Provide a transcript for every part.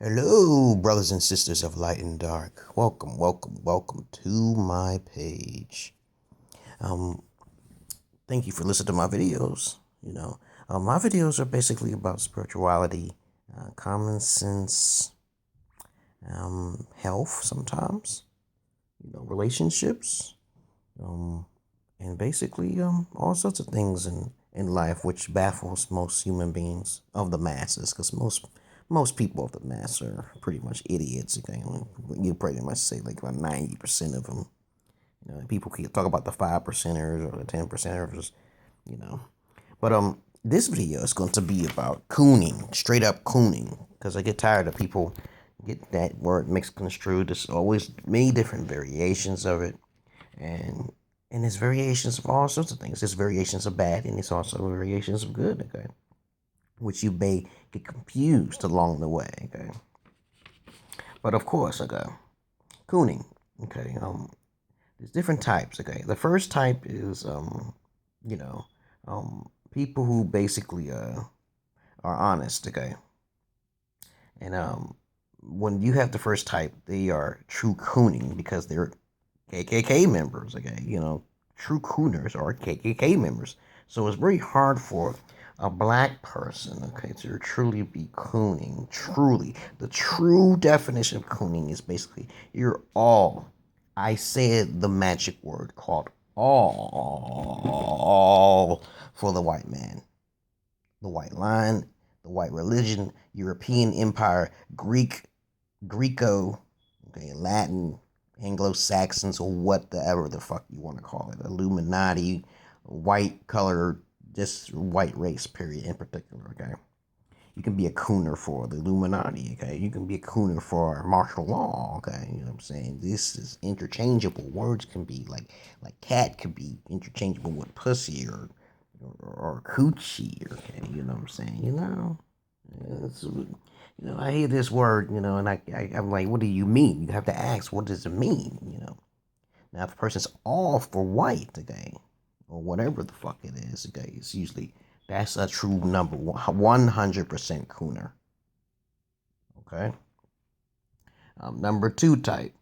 Hello, brothers and sisters of light and dark. Welcome to my page. Um, Thank you for listening to my videos. My videos are basically about spirituality, common sense, health sometimes, relationships, um, and basically all sorts of things in life which baffles most human beings of the masses, because most people of the mass are pretty much idiots. Okay, you pretty much say like about 90% of them. People can talk about the 5%ers or the 10%ers. You know, but this video is going to be about cooning, straight up cooning, because I get tired of people get that word mixed construed. There's always many different variations of it, and there's variations of all sorts of things. There's variations of bad, and there's also variations of good. Okay, which you may get confused along the way. Okay, but of course, okay, cooning. Okay, there's different types. Okay, the first type is you know, people who basically are honest. Okay, and when you have the first type, they are true cooning because they're KKK members. Okay, true cooners are KKK members. So it's very hard for a black person, okay, to truly be cooning. Truly, the true definition of cooning is basically you're all. I said the magic word called all for the white man, the white line, the white religion, European empire, Greco, okay, Latin, Anglo-Saxons, or whatever the fuck you want to call it, Illuminati, white color, just white race, period, in particular, okay? You can be a cooner for the Illuminati, okay? You can be a cooner for martial law, okay? You know what I'm saying? This is interchangeable. Words can be like cat could be interchangeable with pussy or coochie, okay? You know what I'm saying? I hear this word, and I'm like, what do you mean? You have to ask, what does it mean? Now, if a person's all for white, okay, or whatever the fuck it is, okay, it's usually, that's a true number, 100% cooner, okay? Number two type,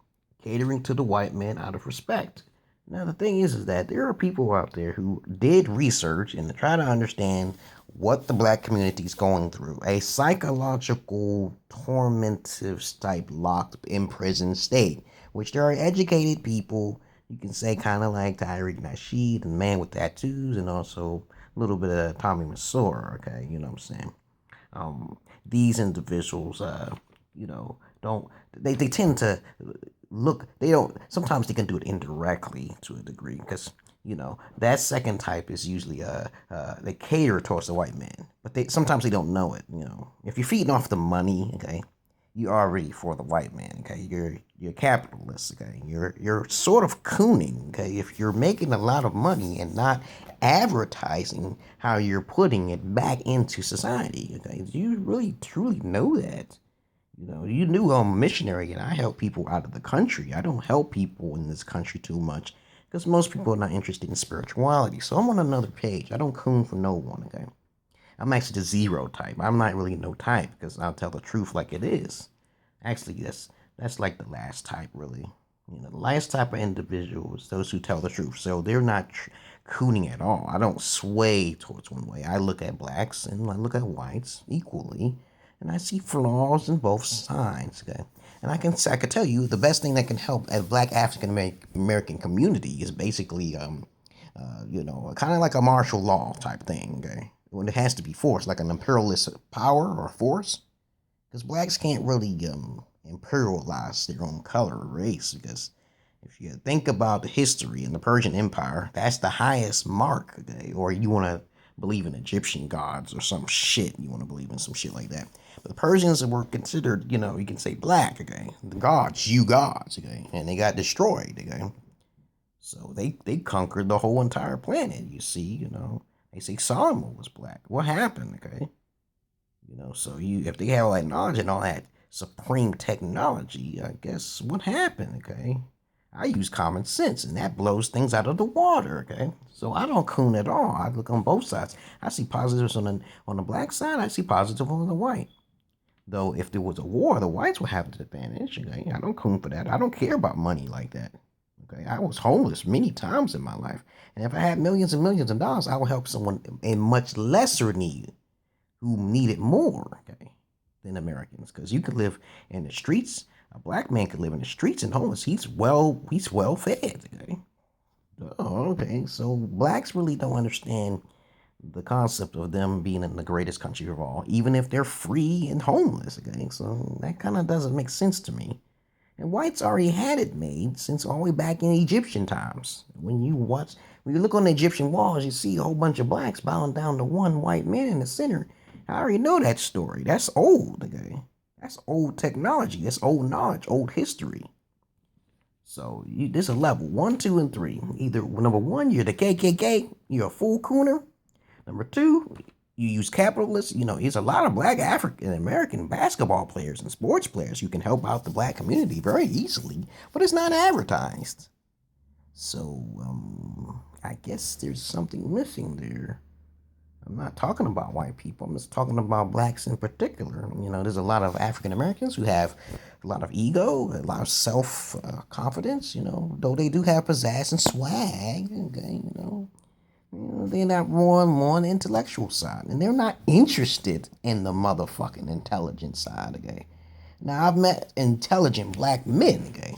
catering to the white man out of respect. Now, the thing is that there are people out there who did research and try to understand what the black community is going through. A psychological, tormentive type locked in prison state, which there are educated people, you can say kind of like Tyreek Nasheed, the man with tattoos, and also a little bit of Tommy Masur, okay? You know what I'm saying? These individuals, don't they tend to look they don't sometimes they can do it indirectly to a degree because that second type is usually they cater towards the white man, but they sometimes they don't know it. If you're feeding off the money, okay, you're already for the white man. Okay, you're capitalist. Okay, you're sort of cooning. Okay, if you're making a lot of money and not advertising how you're putting it back into society. Okay, do you really truly know that? You knew I'm a missionary and I help people out of the country. I don't help people in this country too much because most people are not interested in spirituality. So I'm on another page. I don't coon for no one, okay? I'm actually the zero type. I'm not really no type because I'll tell the truth like it is. Actually, that's like the last type, really. The last type of individual is those who tell the truth. So they're not cooning at all. I don't sway towards one way. I look at blacks and I look at whites equally, and I see flaws in both sides. Okay, and I can tell you the best thing that can help a black African American community is basically kind of like a martial law type thing. Okay, when it has to be force, like an imperialist power or force, because blacks can't really imperialize their own color or race. Because if you think about the history in the Persian Empire, that's the highest mark. Okay, or you want to believe in Egyptian gods or some shit. You want to believe in some shit like that. But the Persians were considered, you can say black. Okay, the gods, you gods. Okay, and they got destroyed. Okay, so they conquered the whole entire planet. You see, they say Solomon was black. What happened? Okay, so if they have all that knowledge and all that supreme technology, I guess what happened? Okay, I use common sense, and that blows things out of the water. Okay, so I don't coon at all. I look on both sides. I see positives on the black side. I see positives on the white. Though if there was a war, the whites would have the advantage. Okay, I don't coon for that. I don't care about money like that. Okay, I was homeless many times in my life, and if I had millions and millions of dollars, I would help someone in much lesser need who needed more. Okay, than Americans, because you could live in the streets. A black man could live in the streets and homeless. He's well fed. Okay. Oh, okay. So blacks really don't understand the concept of them being in the greatest country of all, even if they're free and homeless. Okay, so that kind of doesn't make sense to me. And whites already had it made since all the way back in Egyptian times. When you look on the Egyptian walls, you see a whole bunch of blacks bowing down to one white man in the center. I already know that story. That's old. Okay, that's old technology. That's old knowledge, old history. So this is level 1, 2, and 3. Either number 1, you're the KKK, you're a full cooner. Number 2, you use capitalists. You know, there's a lot of black African American basketball players and sports players who can help out the black community very easily, but it's not advertised. So I guess there's something missing there. I'm not talking about white people. I'm just talking about blacks in particular. You know, there's a lot of African Americans who have a lot of ego, a lot of self confidence. You know, though they do have pizzazz and swag. Okay, you know, they're not more on the intellectual side, and they're not interested in the motherfucking intelligent side. Okay, now I've met intelligent black men. Okay,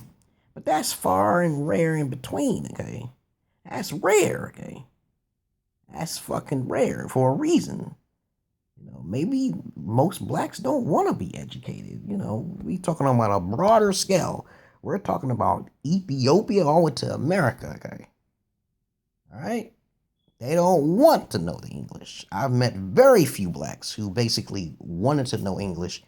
but that's far and rare in between. Okay, that's rare. Okay. That's fucking rare for a reason. You know, maybe most blacks don't want to be educated. You know, we talking about a broader scale. We're talking about Ethiopia all the way to America, okay? All right? They don't want to know the English. I've met very few blacks who basically wanted to know English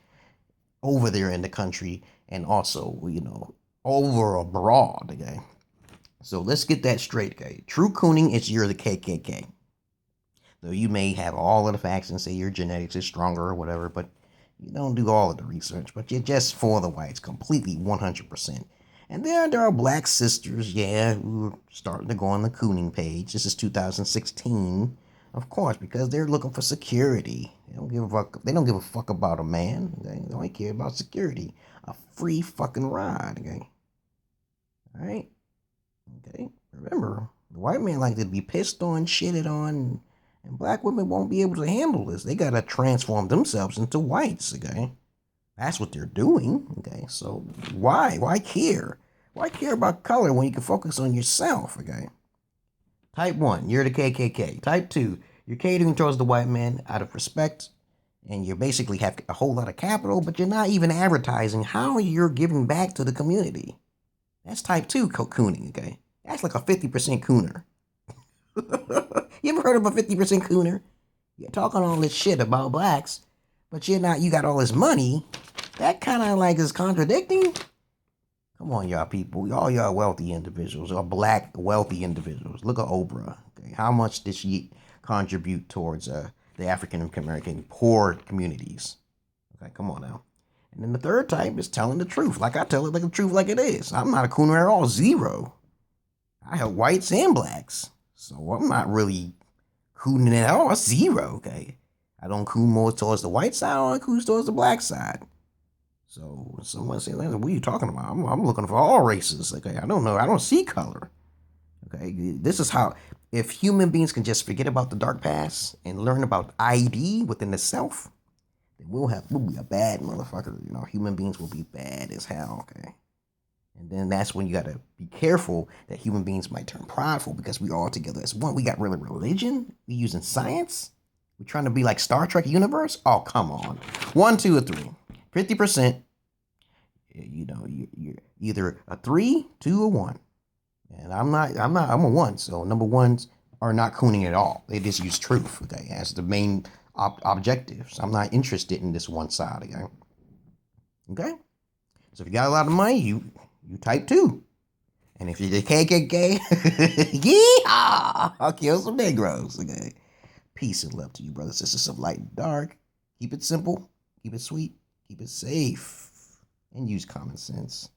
over there in the country and also, you know, over abroad, okay? So let's get that straight, okay? True cooning is you're the KKK. Though you may have all of the facts and say your genetics is stronger or whatever, but you don't do all of the research, but you're just for the whites, completely 100%. And there are black sisters, yeah, who are starting to go on the cooning page. This is 2016, of course, because they're looking for security. They don't give a fuck about a man. They only care about security. A free fucking ride, okay? All right? Okay? Remember, the white man like to be pissed on, shitted on, and black women won't be able to handle this. They gotta transform themselves into whites, okay? That's what they're doing, okay? So why? Why care? Why care about color when you can focus on yourself, okay? Type 1, you're the KKK. Type 2, you're catering towards the white man out of respect, and you basically have a whole lot of capital, but you're not even advertising how you're giving back to the community. That's type 2 cooning, okay? That's like a 50% cooner. You ever heard of a 50% cooner? You're talking all this shit about blacks, but you got all this money. That kind of like is contradicting. Come on, y'all people. All y'all wealthy individuals, or black wealthy individuals. Look at Oprah. Okay? How much did she contribute towards the African American poor communities? Okay, come on now. And then the third type is telling the truth. Like I tell it like the truth like it is. I'm not a cooner at all. Zero. I help whites and blacks. So I'm not really cooning at all. Zero, okay? I don't coon more towards the white side, or I coon towards the black side. So someone say, what are you talking about? I'm looking for all races, okay? I don't know. I don't see color, okay? This is how, if human beings can just forget about the dark past and learn about ID within the self, then we'll be a bad motherfucker. You know, human beings will be bad as hell, okay? And then that's when you gotta be careful that human beings might turn prideful because we all together as one. We got rid of religion. We using science. We trying to be like Star Trek universe. Oh, come on. 1, 2, or 3. 50%. You know, you're either a 3, 2, or 1. And I'm a 1. So number 1s are not cooning at all. They just use truth, okay, as the main objectives. I'm not interested in this one side, okay? Okay? So if you got a lot of money, you type 2. And if you're the KKK, yeehaw! I'll kill some Negroes, okay? Peace and love to you, brothers and sisters of light and dark. Keep it simple, keep it sweet, keep it safe, and use common sense.